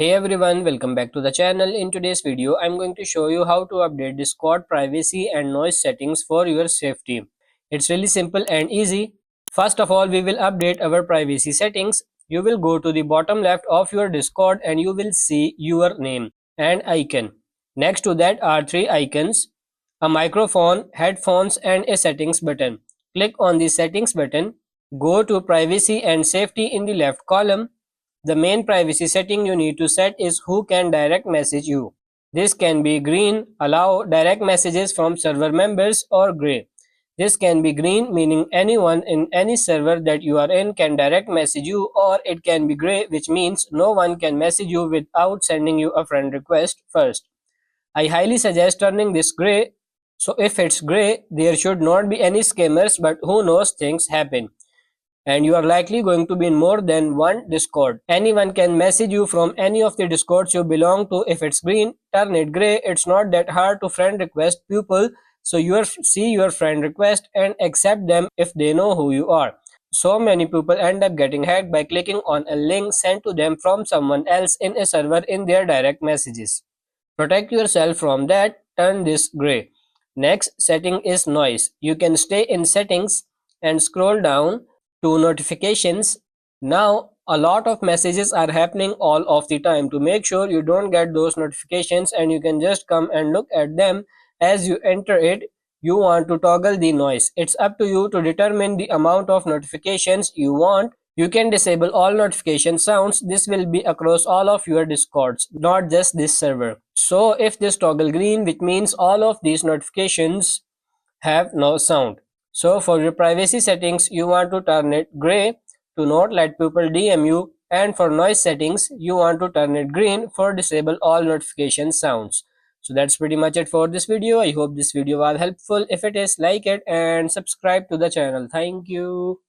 Hey everyone, welcome back to the channel. In today's video, I'm going to show you how to update Discord privacy and noise settings for your safety. It's really simple and easy. First of all, we will update our privacy settings. You will go to the bottom left of your Discord and you will see your name and icon. Next to that are three icons, a microphone, headphones and a settings button. Click on the settings button. Go to privacy and safety in the left column. The main privacy setting you need to set is who can direct message you. This can be green, allow direct messages from server members, or gray. This can be green, meaning anyone in any server that you are in can direct message you, or it can be gray, which means no one can message you without sending you a friend request first. I highly suggest turning this gray. So if it's gray, there should not be any scammers, but who knows, things happen and you are likely going to be in more than one Discord. Anyone can message you from any of the Discords you belong to. If it's green, turn it gray. It's not that hard to friend request people, so you see your friend request and accept them if they know who you are. So many people end up getting hacked by clicking on a link sent to them from someone else in a server in their direct messages. Protect yourself from that, turn this gray. Next setting is noise. You can stay in settings and scroll down to notifications. Now a lot of messages are happening all of the time. To make sure you don't get those notifications and you can just come and look at them as you enter it, you want to toggle the noise. It's up to you to determine the amount of notifications you want. You can disable all notification sounds. This will be across all of your Discords, not just this server. So if this toggle green, which means all of these notifications have no sound. So for your privacy settings, you want to turn it gray to not let people DM you, and for noise settings, you want to turn it green for disable all notification sounds. So that's pretty much it for this video. I hope this video was helpful. If it is, like it and subscribe to the channel. Thank you.